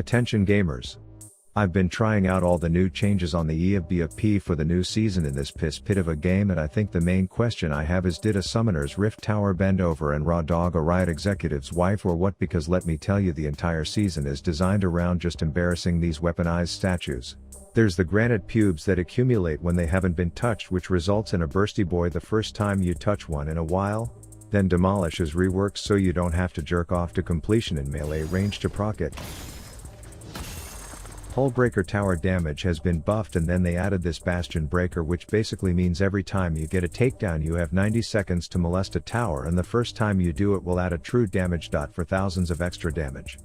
Attention gamers. I've been trying out all the new changes on the EVP for the new season in this piss pit of a game, and I think the main question I have is, did a Summoner's Rift Tower bend over and raw dog a Riot executive's wife or what? Because let me tell you, the entire season is designed around just embarrassing these weaponized statues. There's the granite pubes that accumulate when they haven't been touched, which results in a bursty boy the first time you touch one in a while. Then Demolish is reworked so you don't have to jerk off to completion in melee range to proc it. Hull breaker tower damage has been buffed, and then they added this bastion breaker, which basically means every time you get a takedown you have 90 seconds to molest a tower, and the first time you do it will add a true damage dot for thousands of extra damage.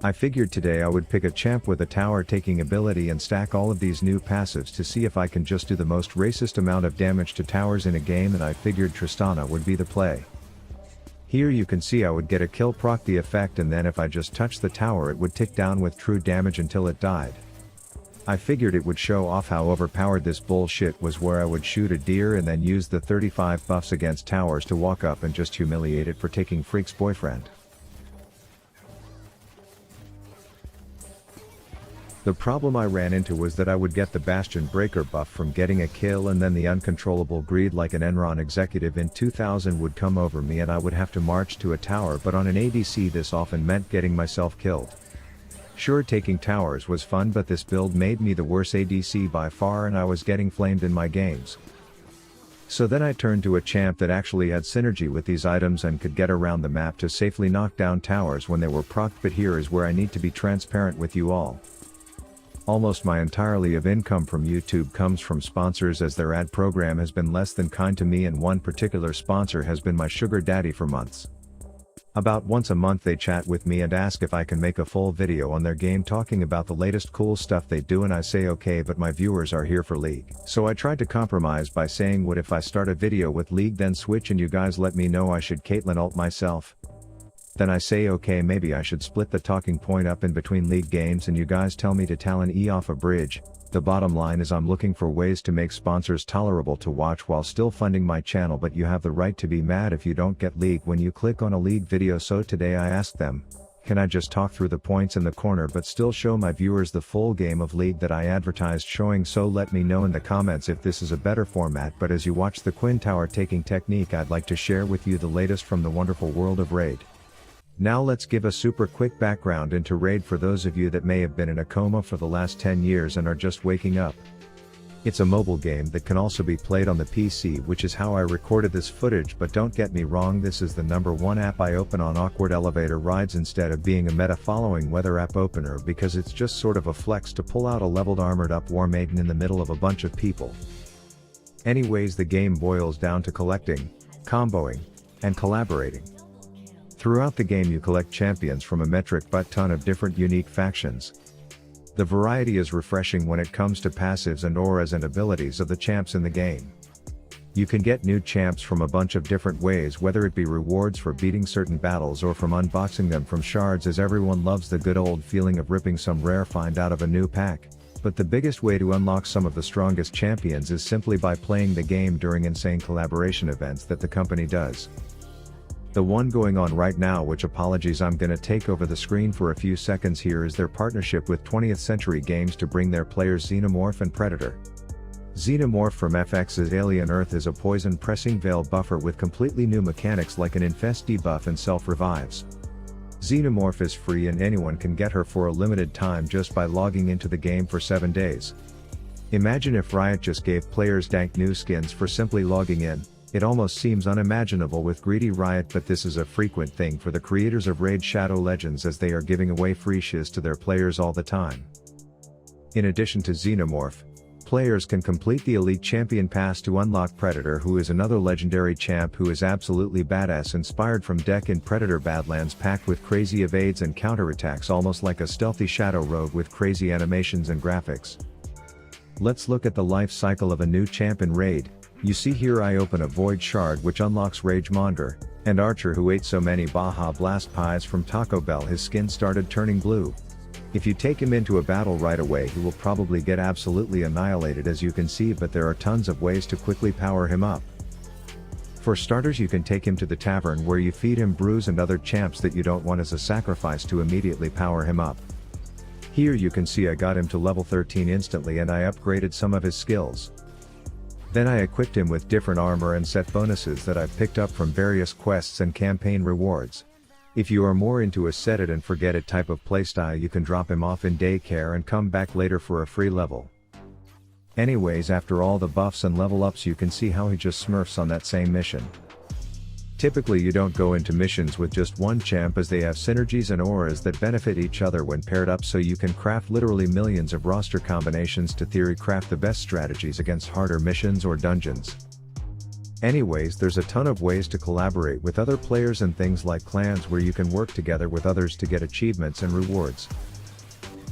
I figured today I would pick a champ with a tower taking ability and stack all of these new passives to see if I can just do the most racist amount of damage to towers in a game, and I figured Tristana would be the play. Here you can see I would get a kill, proc the effect, and then if I just touched the tower it would tick down with true damage until it died. I figured it would show off how overpowered this bullshit was, where I would shoot a deer and then use the 35 buffs against towers to walk up and just humiliate it for taking Freak's boyfriend. The problem I ran into was that I would get the Bastion Breaker buff from getting a kill, and then the uncontrollable greed like an Enron executive in 2000 would come over me and I would have to march to a tower, but on an ADC this often meant getting myself killed. Sure, taking towers was fun, but this build made me the worst ADC by far and I was getting flamed in my games. So then I turned to a champ that actually had synergy with these items and could get around the map to safely knock down towers when they were procced, but here is where I need to be transparent with you all. Almost my entirety of income from YouTube comes from sponsors, as their ad program has been less than kind to me, and one particular sponsor has been my sugar daddy for months. About once a month they chat with me and ask if I can make a full video on their game talking about the latest cool stuff they do, and I say okay, but my viewers are here for League. So I tried to compromise by saying, what if I start a video with League then switch and you guys let me know I should Caitlyn ult myself? Then I say okay, maybe I should split the talking point up in between League games and you guys tell me to Talon E off a bridge. The bottom line is I'm looking for ways to make sponsors tolerable to watch while still funding my channel, but you have the right to be mad if you don't get League when you click on a League video. So today I asked them, can I just talk through the points in the corner but still show my viewers the full game of League that I advertised showing? So let me know in the comments if this is a better format. But as you watch the Quinn Tower taking technique, I'd like to share with you the latest from the wonderful world of Raid. Now let's give a super quick background into Raid for those of you that may have been in a coma for the last 10 years and are just waking up. It's a mobile game that can also be played on the PC, which is how I recorded this footage, but don't get me wrong, this is the #1 app I open on awkward elevator rides instead of being a meta following weather app opener, because it's just sort of a flex to pull out a leveled armored up war maiden in the middle of a bunch of people. Anyways, the game boils down to collecting, comboing, and collaborating. Throughout the game you collect champions from a metric butt ton of different unique factions. The variety is refreshing when it comes to passives and auras and abilities of the champs in the game. You can get new champs from a bunch of different ways, whether it be rewards for beating certain battles or from unboxing them from shards, as everyone loves the good old feeling of ripping some rare find out of a new pack. But the biggest way to unlock some of the strongest champions is simply by playing the game during insane collaboration events that the company does. The one going on right now, which apologies I'm gonna take over the screen for a few seconds here, is their partnership with 20th Century Games to bring their players Xenomorph and Predator. Xenomorph from FX's Alien Earth is a poison pressing veil buffer with completely new mechanics like an infest debuff and self revives. Xenomorph is free and anyone can get her for a limited time just by logging into the game for 7 days. Imagine if Riot just gave players dank new skins for simply logging in. It almost seems unimaginable with greedy Riot, but this is a frequent thing for the creators of Raid Shadow Legends, as they are giving away free shiz to their players all the time. In addition to Xenomorph, players can complete the Elite Champion Pass to unlock Predator, who is another legendary champ who is absolutely badass, inspired from deck in Predator Badlands, packed with crazy evades and counterattacks, almost like a stealthy Shadow Rogue with crazy animations and graphics. Let's look at the life cycle of a new champ in Raid. You see here I open a Void Shard which unlocks Ragemonder, and Archer, who ate so many Baja Blast pies from Taco Bell his skin started turning blue. If you take him into a battle right away he will probably get absolutely annihilated, as you can see, but there are tons of ways to quickly power him up. For starters, you can take him to the tavern where you feed him brews and other champs that you don't want as a sacrifice to immediately power him up. Here you can see I got him to level 13 instantly and I upgraded some of his skills. Then I equipped him with different armor and set bonuses that I've picked up from various quests and campaign rewards. If you are more into a set it and forget it type of playstyle, you can drop him off in daycare and come back later for a free level. Anyways, after all the buffs and level ups, you can see how he just smurfs on that same mission. Typically you don't go into missions with just one champ, as they have synergies and auras that benefit each other when paired up, so you can craft literally millions of roster combinations to theory craft the best strategies against harder missions or dungeons. Anyways, there's a ton of ways to collaborate with other players and things like clans where you can work together with others to get achievements and rewards.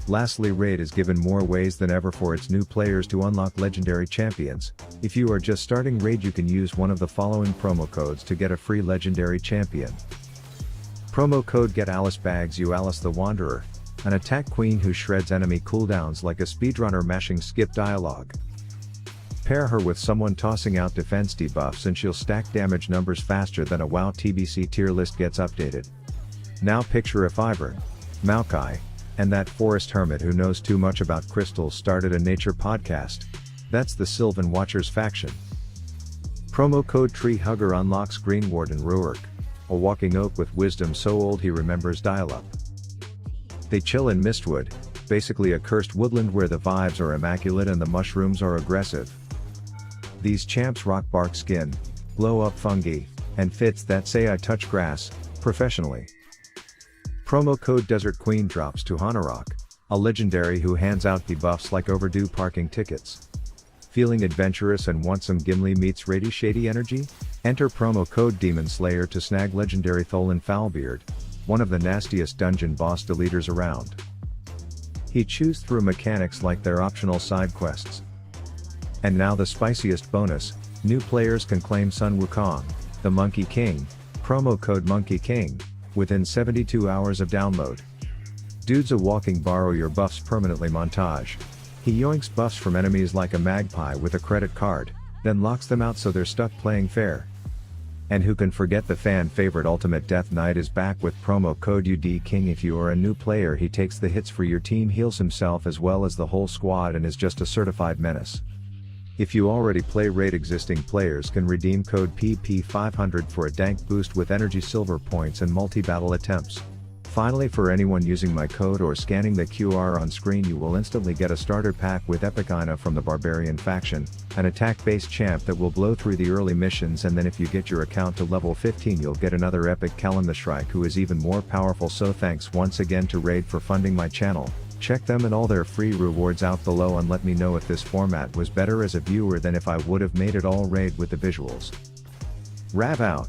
Lastly, Raid is given more ways than ever for its new players to unlock legendary champions. If you are just starting Raid, you can use one of the following promo codes to get a free legendary champion. Promo code GETALICE bags you Alice the Wanderer, an attack queen who shreds enemy cooldowns like a speedrunner mashing skip dialogue. Pair her with someone tossing out defense debuffs and she'll stack damage numbers faster than a WoW TBC tier list gets updated. Now picture if Ivern, Maokai, and that forest hermit who knows too much about crystals started a nature podcast. That's the Sylvan Watchers faction. Promo code TREEHUGGER unlocks Green Warden Ruark, a walking oak with wisdom so old he remembers dial-up. They chill in Mistwood, basically a cursed woodland where the vibes are immaculate and the mushrooms are aggressive. These champs rock bark skin, glow up fungi, and fits that say I touch grass, professionally. Promo code DESERTQUEEN drops to Hanorok, a legendary who hands out debuffs like overdue parking tickets. Feeling adventurous and want some Gimli meets Rady Shady energy? Enter promo code DEMONSLAYER to snag legendary Tholan Foulbeard, one of the nastiest dungeon boss deleters around. He chews through mechanics like they're optional side quests. And now the spiciest bonus, new players can claim Sun Wukong, the Monkey King, promo code MONKEYKING, within 72 hours of download. Dude's a walking borrow your buffs permanently montage. He yoinks buffs from enemies like a magpie with a credit card, then locks them out so they're stuck playing fair. And who can forget the fan favorite Ultimate Death Knight is back with promo code UDKING. If you are a new player, he takes the hits for your team, heals himself as well as the whole squad, and is just a certified menace. If you already play Raid, existing players can redeem code PP500 for a dank boost with energy silver points and multi-battle attempts. Finally, for anyone using my code or scanning the QR on screen, you will instantly get a starter pack with epic Aina from the Barbarian faction, an attack-based champ that will blow through the early missions, and then if you get your account to level 15 you'll get another epic Kellan the Shrike who is even more powerful. So thanks once again to Raid for funding my channel. Check them and all their free rewards out below and let me know if this format was better as a viewer than if I would have made it all Raid with the visuals. Rav out.